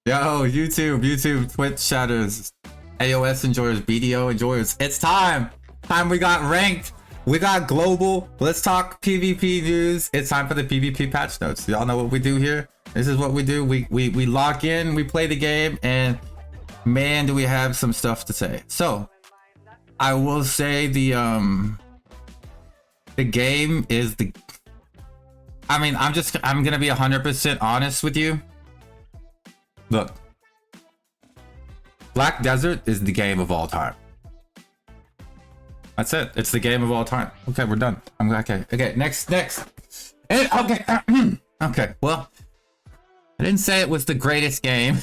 Yo, YouTube, Twitch chatters, AOS enjoyers, BDO enjoyers. It's time. We got ranked. We got global. Let's talk PvP news. It's time for the PvP patch notes. Y'all know what we do here. This is what we do. We lock in, we play the game, and man, do we have some stuff to say. So I will say the game is the, I mean, I'm gonna be 100% honest with you. Look, Black Desert is the game of all time. That's it. It's the game of all time. Okay, we're done. Okay. Next. Okay. Okay. Well, I didn't say it was the greatest game.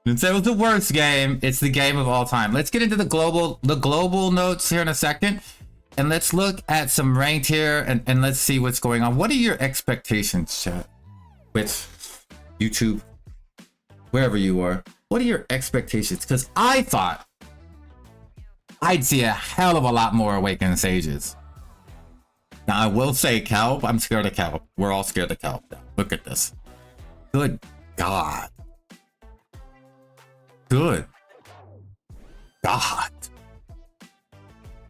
Didn't say it was the worst game. It's the game of all time. Let's get into the global notes here in a second, and let's look at some ranked here, and let's see what's going on. What are your expectations, chat? With YouTube, wherever you are, what are your expectations? Because I thought I'd see a hell of a lot more Awakened Sages. Now I will say Kelp, I'm scared of Kelp. We're all scared of Kelp now. Look at this. Good God. Good God.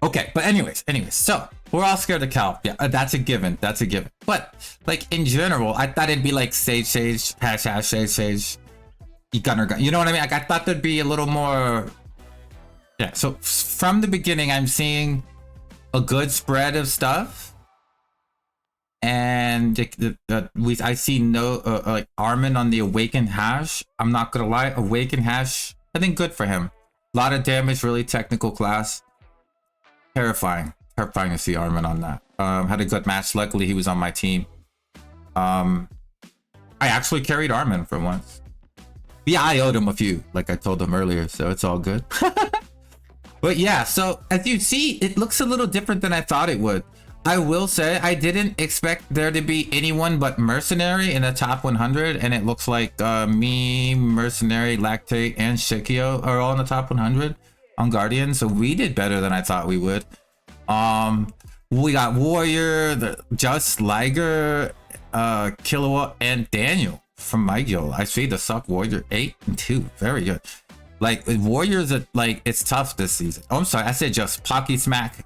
Okay, but anyways, so we're all scared of Kelp. Yeah, that's a given. But like in general, I thought it'd be like Sage, Sage, Gunner. You know what I mean? Like I thought there'd be a little more. Yeah, so from the beginning, I'm seeing a good spread of stuff, and I see no like Armin on the Awakened Hash. I'm not gonna lie, Awakened Hash, I think good for him. A lot of damage, really technical class. Terrifying to see Armin on that. Had a good match. Luckily, he was on my team. I actually carried Armin for once. Yeah, I owed him a few, like I told him earlier, so it's all good. But yeah, so as you see, it looks a little different than I thought it would. I will say I didn't expect there to be anyone but Mercenary in the top 100, and it looks like me, Mercenary, Lactate, and Shikio are all in the top 100 on Guardian, so we did better than I thought we would. We got Warrior, Just Liger, Kilowatt, and Daniel from Mygil. I see the Suck Warrior 8 and 2. Very good. Like Warriors are like, it's tough this season. Oh, I'm sorry, I said just Pocky Smack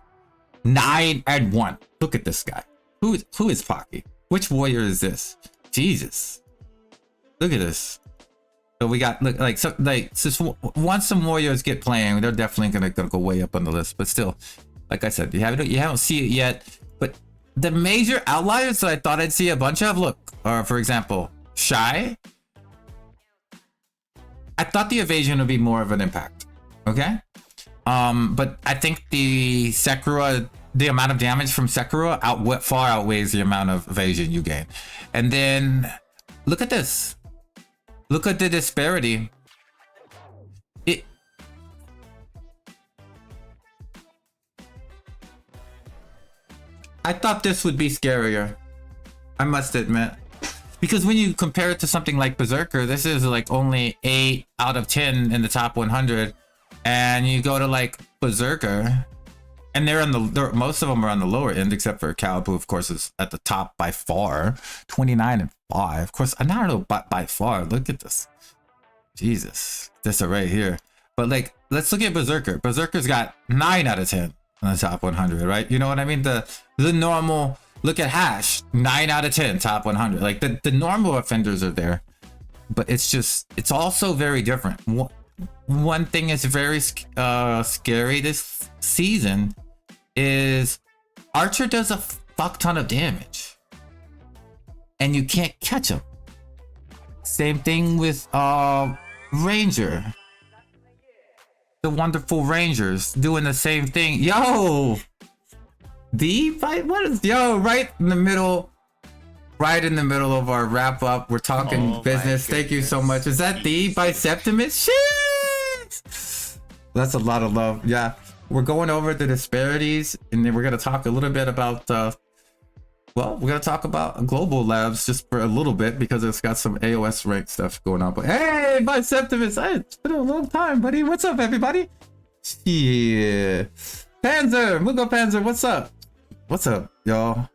9 and 1. Look at this guy. Who is Pocky? Which Warrior is this? Jesus. Look at this. So we got once some Warriors get playing, they're definitely gonna go way up on the list. But still, like I said, you haven't seen it yet. But the major outliers that I thought I'd see a bunch of, look, are for example, Shy. I thought the evasion would be more of an impact. Okay. But I think the Sekiro, the amount of damage from Sekiro far outweighs the amount of evasion you gain. And then look at this. Look at the disparity. I thought this would be scarier, I must admit. Because when you compare it to something like Berserker, this is like only 8 out of 10 in the top 100. And you go to like Berserker, and most of them are on the lower end, except for Calb, who of course is at the top by far, 29 and 5. Of course, I don't know by far. Look at this, Jesus, this array here. But like, let's look at Berserker. Berserker's got 9 out of 10 on the top 100, right? You know what I mean? The normal. Look at Hash, 9 out of 10, top 100. Like the normal offenders are there, but it's also very different. One thing is very scary this season is Archer does a fuck ton of damage and you can't catch him. Same thing with Ranger. The wonderful Rangers doing the same thing. Yo! Right in the middle of our wrap up, we're talking business. Thank you so much. Is that the Biseptimus? Shit, that's a lot of love. Yeah, we're going over the disparities, and then we're gonna talk a little bit about we're gonna talk about global labs just for a little bit because it's got some AOS rank stuff going on. But hey, Biseptimus, it's been a long time, buddy. What's up, everybody? Yeah, Panzer, Mugo Panzer, what's up? What's up, y'all?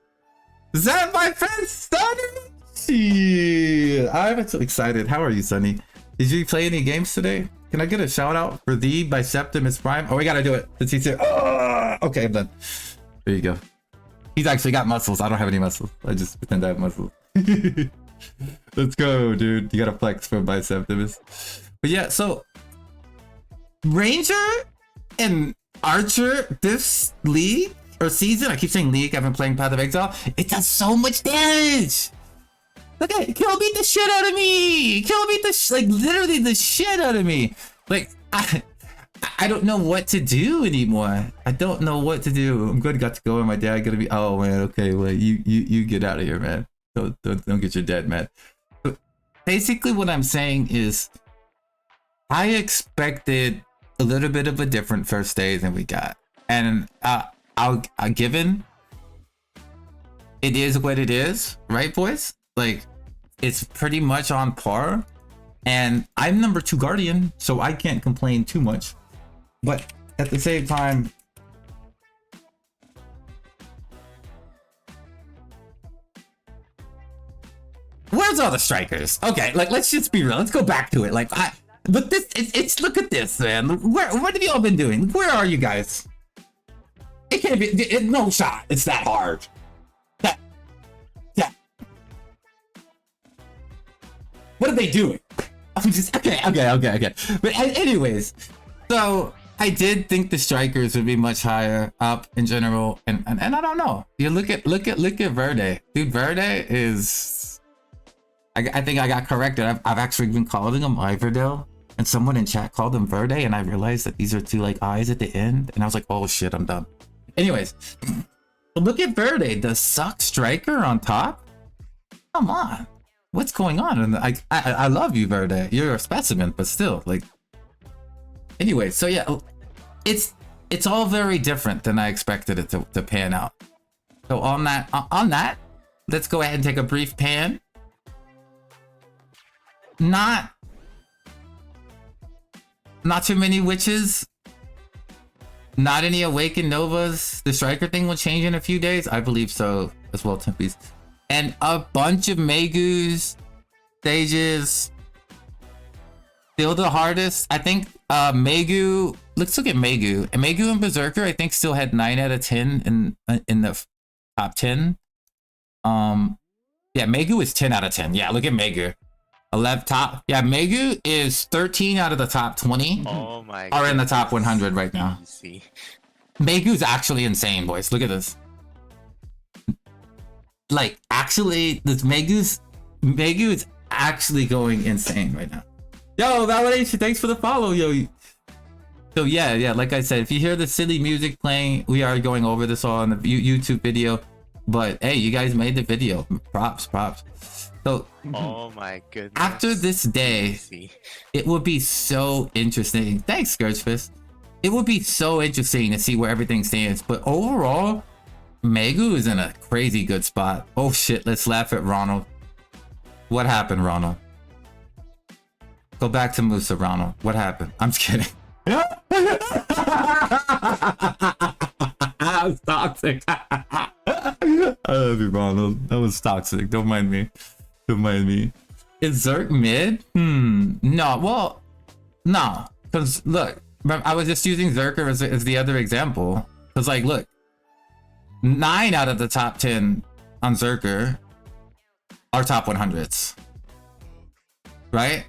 Is that my friend Stunner? See, I'm so excited. How are you, Sonny? Did you play any games today? Can I get a shout out for the by Septimus Prime? Oh, we gotta do it since he's here. Oh, okay, I'm done. There you go. He's actually got muscles. I don't have any muscles. I just pretend I have muscles. Let's go, dude. You gotta flex for by Septimus. But yeah, so Ranger and Archer this league or season, I keep saying league, I've been playing Path of Exile, it does so much damage. Look at it, Kill beat the shit out of me. Kill beat the like literally the shit out of me. Like I don't know what to do anymore. I don't know what to do. I'm good, got to go, and my dad gonna be, oh man, okay, well you get out of here, man. Don't get your dad mad. But basically what I'm saying is I expected a little bit of a different first day than we got. And I'll given it is what it is, right boys? Like it's pretty much on par. And I'm number 2 Guardian, so I can't complain too much. But at the same time, where's all the strikers? Okay, like let's just be real. Let's go back to it. Like but this it's look at this, man. What have you all been doing? Where are you guys? It can't be no shot. It's that hard. Yeah. What are they doing? I'm just okay. But anyways, so I did think the strikers would be much higher up in general, and I don't know. You look at Verde, dude. Verde is. I think I got corrected. I've actually been calling him Iverdale, and someone in chat called him Verde, and I realized that these are 2 like eyes at the end, and I was like, oh shit, I'm done. Anyways, look at Verde, the suck striker on top. Come on, what's going on? And I love you, Verde. You're a specimen, but still, like. Anyway, so yeah, it's all very different than I expected it to pan out. So on that, let's go ahead and take a brief pan. Not too many witches, not any awakened novas. The striker thing will change in a few days, I believe so as well, Tempies, and a bunch of Megus stages. Still the hardest, I think. Megu, let's look at Megu. And Megu and Berserker, I think, still had 9 out of 10 in the top 10. Yeah, Megu is 10 out of 10. Yeah, look at Megu. 11 top. Yeah, Megu is 13 out of the top 20. Oh my are in the top 100 right now. Easy. Megu's actually insane, boys. Look at this. Like, actually, this Megu is actually going insane right now. Yo, validation, thanks for the follow, yo. So yeah, like I said, if you hear the silly music playing, we are going over this all in the YouTube video. But hey, you guys made the video. Props. So, oh my goodness. After this day, it would be so interesting. Thanks, Scourgefist. It would be so interesting to see where everything stands. But overall, Megu is in a crazy good spot. Oh shit, let's laugh at Ronald. What happened, Ronald? Go back to Musa, Ronald. What happened? I'm just kidding. That was toxic. I love you, Ronald. That was toxic. Don't mind me. Is Zerk mid? No. Well, no. Because look, I was just using Zerker as the other example. Because like, look, 9 out of the top 10 on Zerker are top 100s. Right?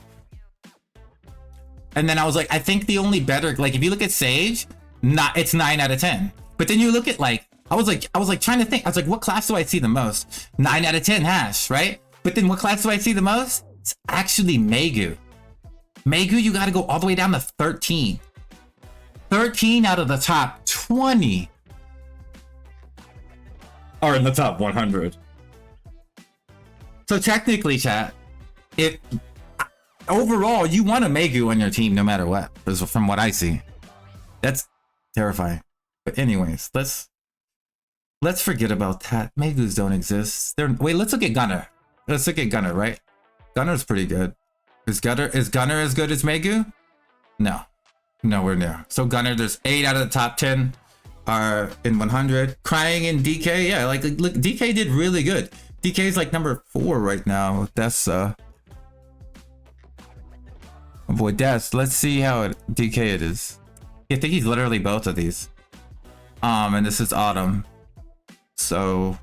And then I was like, I think the only better, like if you look at Sage, it's 9 out of 10. But then you look at like, I was like trying to think, I was like, what class do I see the most? 9 out of 10 hash, right? But then what class do I see the most? It's actually Megu. Megu, you gotta go all the way down to 13. 13 out of the top 20 are in the top 100. So technically, chat, overall, you want a Megu on your team no matter what, from what I see. That's terrifying. But anyways, let's forget about that. Megus don't exist. Wait, let's look at Gunner. Let's look at Gunner, right? Gunner's pretty good. Is Gunner as good as Megu? No. Nowhere near. So Gunner, there's 8 out of the top 10 are in 100. Crying in DK, yeah, like look, DK did really good. DK is like number 4 right now. That's oh boy, Des. Let's see how DK it is. I think he's literally both of these. And this is Autumn. So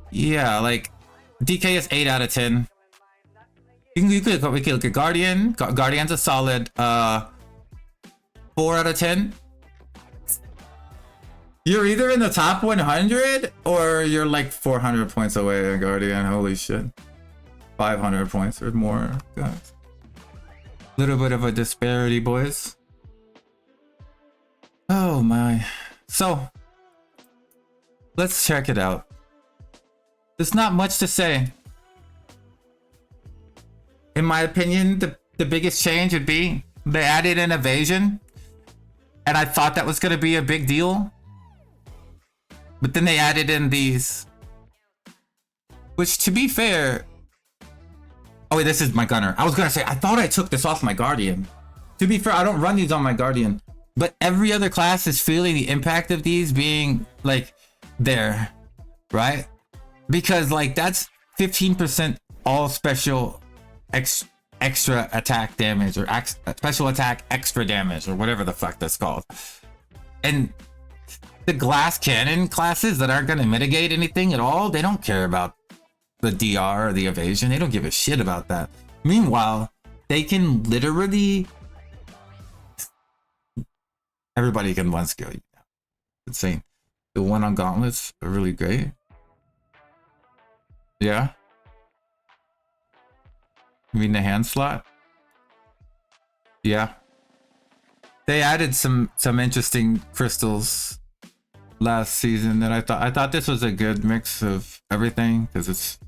yeah, like DK is 8 out of 10. We could look at Guardian. Guardian's a solid 4 out of 10. You're either in the top 100 or you're like 400 points away on Guardian. Holy shit. 500 points or more. Guys. Little bit of a disparity, boys. Oh my. So, let's check it out. There's not much to say. In my opinion, the biggest change would be they added an evasion. And I thought that was going to be a big deal. But then they added in these. Which, to be fair... Oh wait, this is my gunner. I was going to say, I thought I took this off my Guardian. To be fair, I don't run these on my Guardian. But every other class is feeling the impact of these being, like, there. Right? Because, like, that's 15% all special extra attack damage. Or special attack extra damage. Or whatever the fuck that's called. And... the glass cannon classes that aren't going to mitigate anything at all, they don't care about the DR or the evasion. They don't give a shit about that. Meanwhile, they can literally... everybody can one skill you. Insane. The one on gauntlets are really great. Yeah. You mean the hand slot? Yeah. They added some interesting crystals last season that I thought this was a good mix of everything, because it's,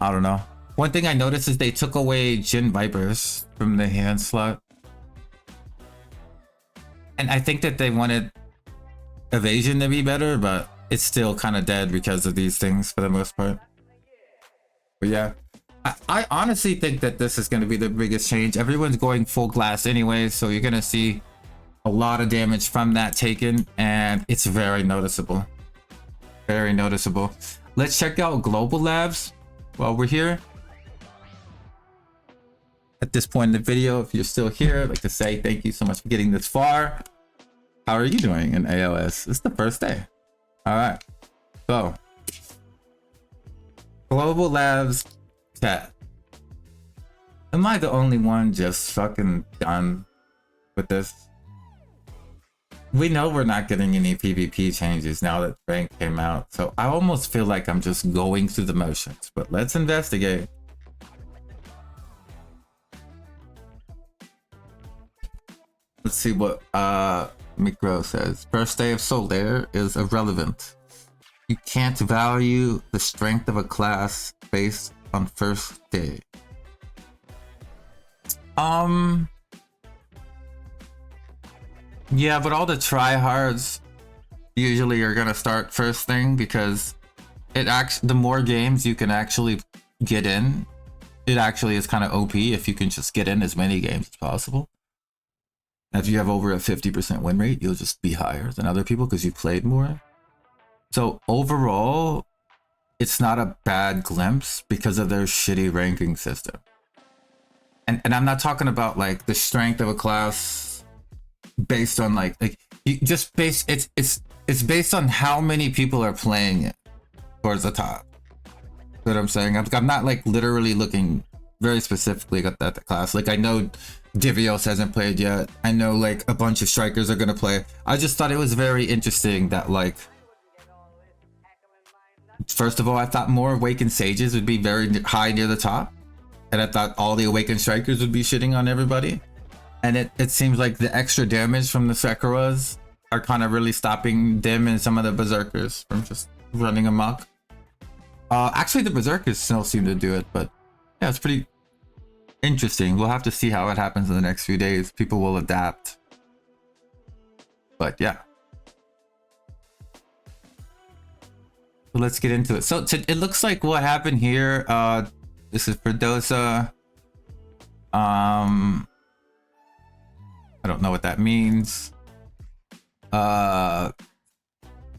I don't know. One thing I noticed is they took away Jin Vipers from the hand slot. And I think that they wanted evasion to be better, but it's still kind of dead because of these things for the most part. But yeah, I honestly think that this is going to be the biggest change. Everyone's going full glass anyway, so you're going to see a lot of damage from that taken, and it's very noticeable. Very noticeable. Let's check out Global Labs while we're here. At this point in the video, if you're still here, I'd like to say thank you so much for getting this far. How are you doing in ALS? It's the first day. All right. So, Global Labs chat. Am I the only one just fucking done with this? We know we're not getting any PvP changes now that rank came out, so I almost feel like I'm just going through the motions, but let's investigate. Let's see what Micro says. First day of Solare is irrelevant. You can't value the strength of a class based on first day. Yeah, but all the tryhards usually are gonna start first thing, because the more games you can actually get in, it actually is kind of OP if you can just get in as many games as possible. If you have over a 50% win rate, you'll just be higher than other people because you played more. So overall, it's not a bad glimpse because of their shitty ranking system. And I'm not talking about like the strength of a class based on like you just it's based on how many people are playing it towards the top. You know what I'm saying? I'm not like literally looking very specifically at that class. Like I know Divios hasn't played yet. I know like a bunch of strikers are gonna play. I just thought it was very interesting that like, first of all, I thought more Awakened Sages would be very high near the top, and I thought all the Awakened Strikers would be shitting on everybody. And it seems like the extra damage from the Sekuras are kind of really stopping them and some of the Berserkers from just running amok. Actually, the Berserkers still seem to do it, but yeah, it's pretty interesting. We'll have to see how it happens in the next few days. People will adapt. But yeah. So let's get into it. So it looks like what happened here, this is Perdosa. I don't know what that means.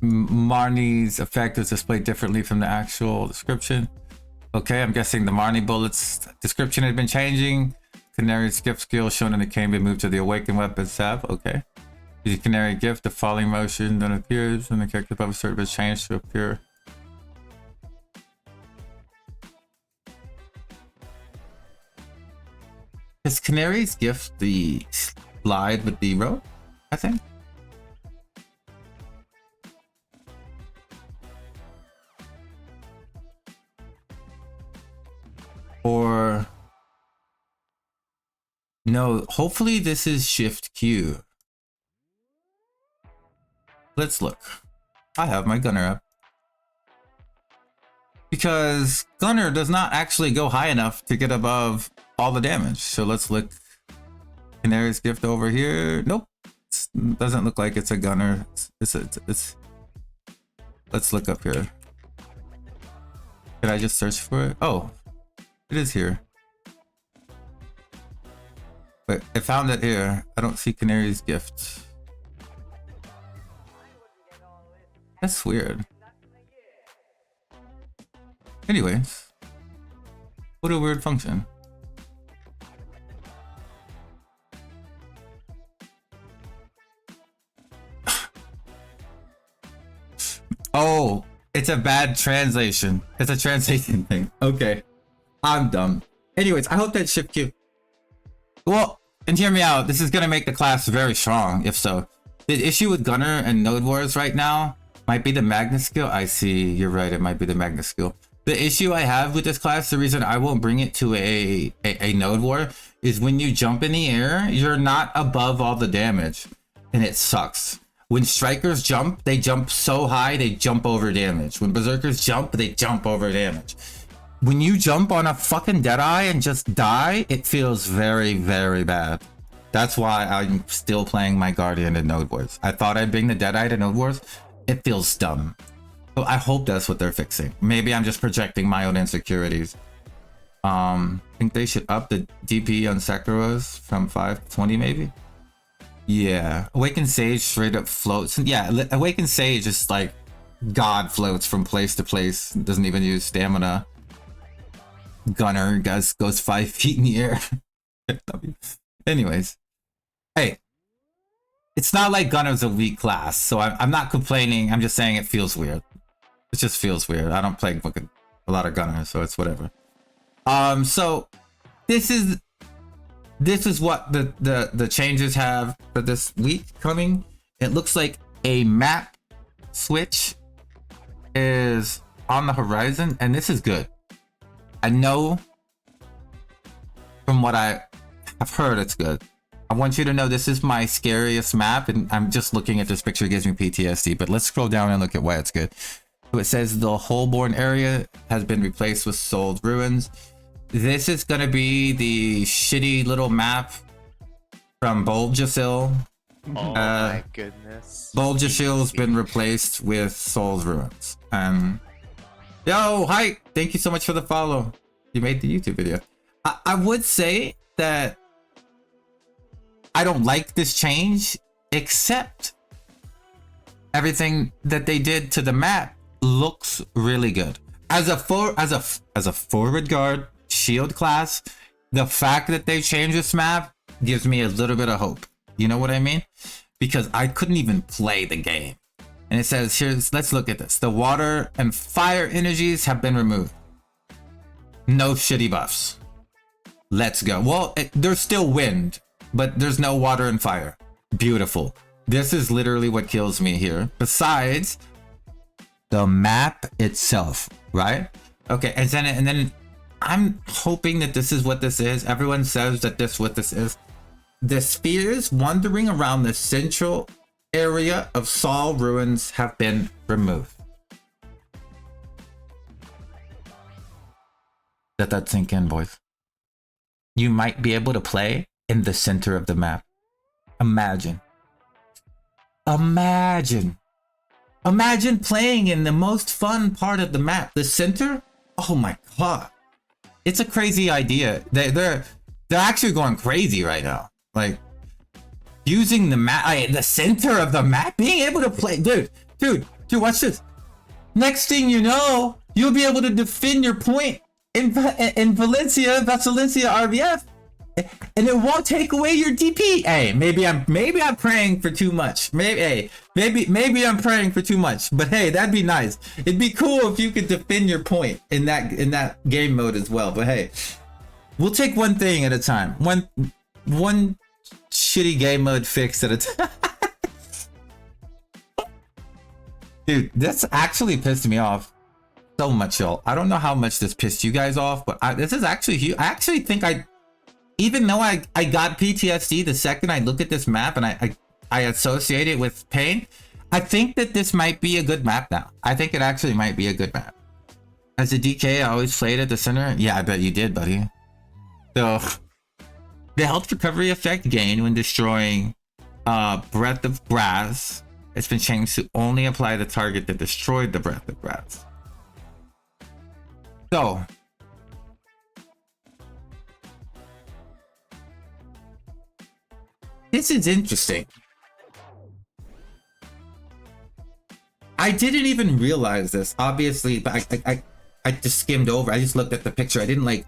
Marnie's effect is displayed differently from the actual description. Okay, I'm guessing the Marnie bullets description had been changing. Canarys Gift skill shown in the game been moved to the Awakened Weapons tab. Okay. Use Canary Gift, the falling motion then appears, and the character above a certain is changed to appear. Is Canary's Gift the slide with the rope? I think. Or no, hopefully this is Shift Q. Let's look. I have my gunner up. Because gunner does not actually go high enough to get above all the damage. So let's look. Canary's Gift over here. Nope. It doesn't look like it's a gunner. It's let's look up here. Did I just search for it? Oh, it is here. Wait, I found it here. I don't see Canary's Gift. That's weird. Anyways, what a weird function. Oh, it's a bad translation. It's a translation thing. Okay, I'm dumb. Anyways, I hope that Shift Q. Well, and hear me out. This is gonna make the class very strong. If so, the issue with Gunner and Node Wars right now might be the Magna skill. I see. You're right. It might be the Magna skill. The issue I have with this class, the reason I won't bring it to a Node War, is when you jump in the air, you're not above all the damage, and it sucks. When strikers jump, they jump so high, they jump over damage. When berserkers jump, they jump over damage. When you jump on a fucking Deadeye and just die, it feels very, very bad. That's why I'm still playing my Guardian in Node Wars. I thought I'd bring the Deadeye to Node Wars. It feels dumb. So I hope that's what they're fixing. Maybe I'm just projecting my own insecurities. I think they should up the DP on Sekira's from 5 to 20 maybe. Yeah, Awakened Sage straight up floats. Yeah, Awakened Sage is like God floats from place to place. Doesn't even use stamina. Gunner goes 5 feet in the air. Anyways, hey, it's not like Gunner's a weak class, so I'm not complaining. I'm just saying it feels weird. It just feels weird. I don't play a lot of Gunner, so it's whatever. So this is what the changes have for this week coming. It looks like a map switch is on the horizon, and this is good. I know from what I have heard it's good. I want you to know this is my scariest map, and I'm just looking at this picture, it gives me PTSD, but let's scroll down and look at why it's good. So it says the Holborn area has been replaced with Souled Ruins. This is going to be the shitty little map from Boljasil. Oh my goodness. Boljasil's been replaced with Souled Ruins. And yo, hi! Thank you so much for the follow. You made the YouTube video. I would say that I don't like this change, except everything that they did to the map looks really good. As a forward guard shield class, the fact that they changed this map gives me a little bit of hope. You know what I mean? Because I couldn't even play the game. And it says here, let's look at this. The water and fire energies have been removed. No shitty buffs. Let's go. Well, there's still wind, but there's no water and fire. Beautiful. This is literally what kills me here. Besides the map itself, right? Okay, and then I'm hoping that this is what this is. Everyone says that this is what this is. The spheres wandering around the central area of Sol Ruins have been removed. Let that sink in, boys. You might be able to play in the center of the map. Imagine. Imagine playing in the most fun part of the map, the center. Oh my god, it's a crazy idea. They're actually going crazy right now. Like using the map, the center of the map, being able to play, dude. dude, watch this. Next thing you know, you'll be able to defend your point in Valencia RBF, and it won't take away your DP. Hey, maybe I'm praying for too much. Maybe I'm praying for too much. But hey, that'd be nice. It'd be cool if you could defend your point in that game mode as well. But hey, we'll take one thing at a time. One shitty game mode fix at a time. Dude, that's actually pissed me off so much, y'all. I don't know how much this pissed you guys off, but this is actually huge. I actually think even though I got PTSD the second I look at this map and I associate it with pain, I think that this might be a good map now. I think it actually might be a good map. As a DK, I always played at the center. Yeah, I bet you did, buddy. So, the health recovery effect gained when destroying Breath of Grass. It's been changed to only apply the target that destroyed the Breath of Grass. So, this is interesting. I didn't even realize this, obviously, but I just skimmed over. I just looked at the picture. I didn't like...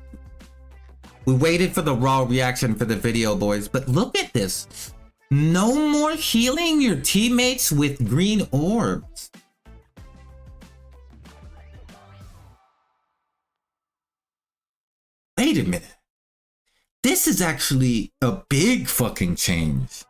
We waited for the raw reaction for the video, boys, but look at this. No more healing your teammates with green orbs. Wait a minute. This is actually a big fucking change.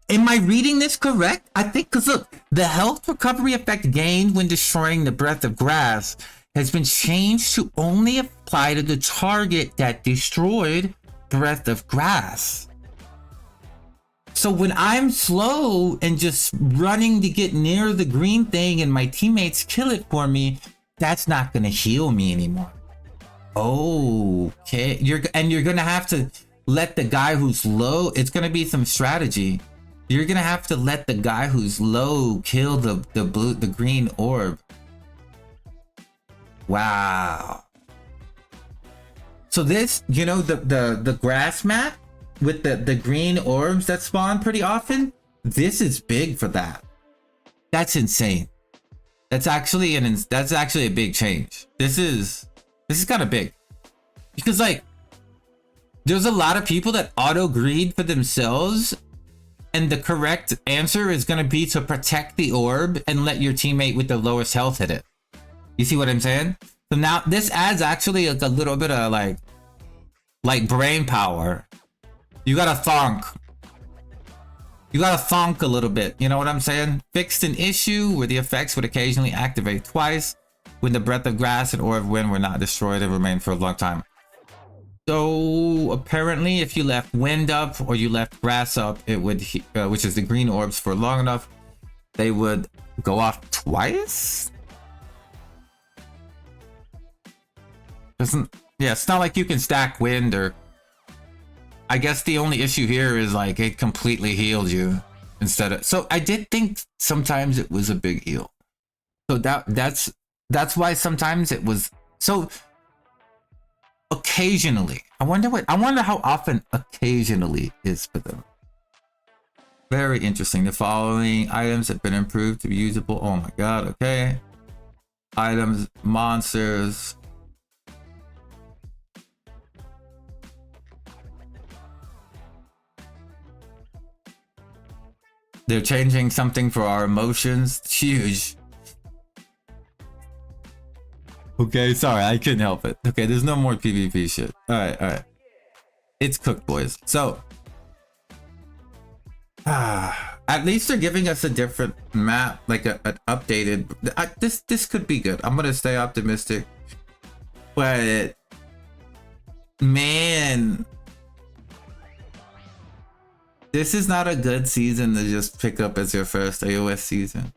Am I reading this correct? I think, because look, the health recovery effect gained when destroying the Breath of Grass has been changed to only apply to the target that destroyed Breath of Grass. So when I'm slow and just running to get near the green thing and my teammates kill it for me, that's not gonna heal me anymore. Okay, you're gonna have to let the guy who's low, it's gonna be some strategy. You're gonna have to let the guy who's low kill the green orb. Wow. So this, you know, the grass map with the green orbs that spawn pretty often, this is big for that. That's insane. That's actually a big change. This is kind of big. Because like there's a lot of people that auto greed for themselves, and the correct answer is going to be to protect the orb and let your teammate with the lowest health hit it. You see what I'm saying? So now this adds actually like a little bit of like brain power. You gotta thonk. You gotta thonk a little bit. You know what I'm saying? Fixed an issue where the effects would occasionally activate twice when the Breath of Grass and Orb of Wind were not destroyed and remained for a long time. So apparently if you left wind up or you left grass up, it would, which is the green orbs, for long enough, they would go off twice? Yeah, it's not like you can stack wind, or I guess the only issue here is like it completely healed you instead of, so I did think sometimes it was a big heal. So that's why sometimes it was, so occasionally, I wonder how often occasionally is for them. Very interesting. The following items have been improved to be usable. Oh my god, okay. Items, monsters. They're changing something for our emotions. It's huge. Okay, sorry, I couldn't help it. Okay, there's no more PvP shit. Alright. It's cooked, boys. So, at least they're giving us a different map, like an updated. This could be good. I'm gonna stay optimistic. But, man, this is not a good season to just pick up as your first AOS season.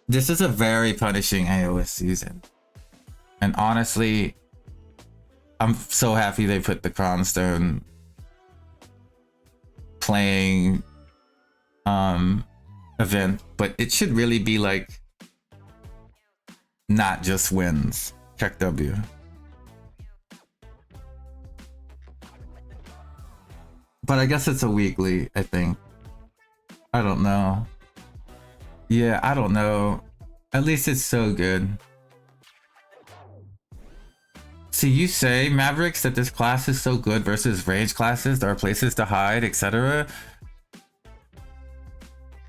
This is a very punishing AOS season. And honestly, I'm so happy they put the Cronstone playing event, but it should really be like not just wins. Check W. But I guess it's a weekly, I think. I don't know. Yeah, I don't know. At least it's so good. See, you say, Mavericks, that this class is so good versus range classes. There are places to hide, etc.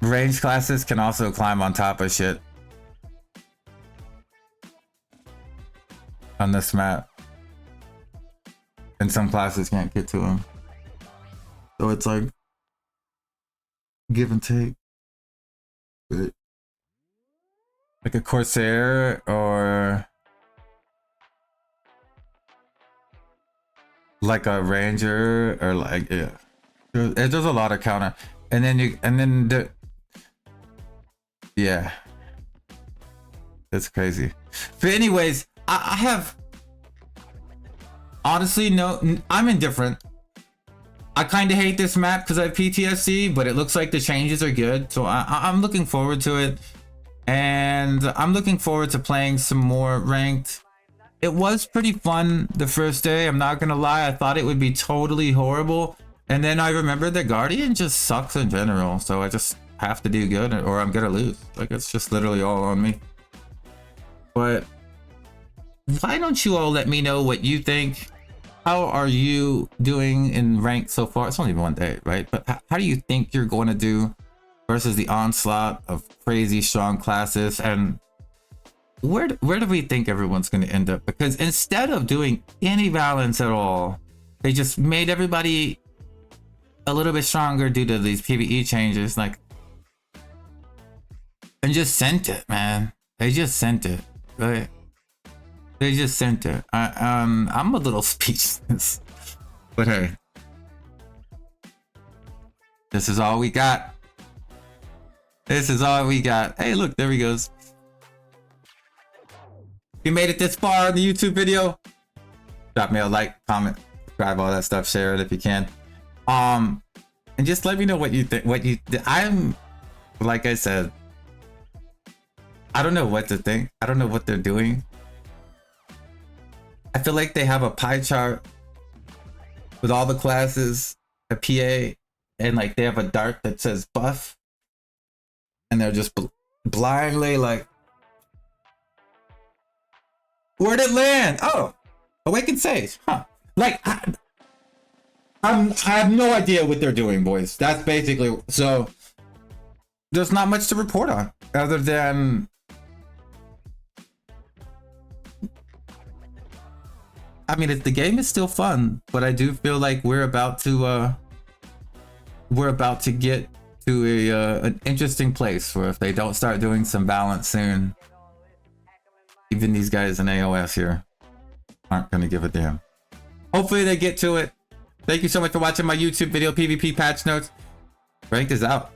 Range classes can also climb on top of shit. On this map. And some classes can't get to them. So it's like give and take. Like a Corsair or like a Ranger or like, yeah. There's a lot of counter. And then yeah. It's crazy. But anyways, I have honestly I'm indifferent. I kind of hate this map because I have PTSD, but it looks like the changes are good, so I'm looking forward to it, and I'm looking forward to playing some more ranked. It was pretty fun the first day, I'm not gonna lie. I thought it would be totally horrible, and then I remembered that Guardian just sucks in general, so I just have to do good or I'm gonna lose. Like, it's just literally all on me. But why don't you all let me know what you think? How are you doing in rank so far? It's only been one day, right? But how do you think you're going to do versus the onslaught of crazy strong classes? And where do we think everyone's going to end up? Because instead of doing any balance at all, they just made everybody a little bit stronger due to these PvE changes, like, and just sent it, man. They just sent it, right? They just sent it. I'm a little speechless, but hey, this is all we got. This is all we got. Hey, look, there he goes. If you made it this far in the YouTube video, drop me a like, comment, subscribe, all that stuff. Share it if you can. And just let me know what you think. I'm, like I said, I don't know what to think. I don't know what they're doing. I feel like they have a pie chart with all the classes, a PA, and like they have a dart that says buff, and they're just blindly like, where'd it land? Oh, Awakened Sage, huh? Like, I have no idea what they're doing, boys. That's basically, so there's not much to report on other than I mean, the game is still fun, but I do feel like we're about to get to an interesting place where if they don't start doing some balance soon, even these guys in AOS here aren't gonna give a damn. Hopefully they get to it. Thank you so much for watching my YouTube video, PvP Patch Notes. Ranked is out.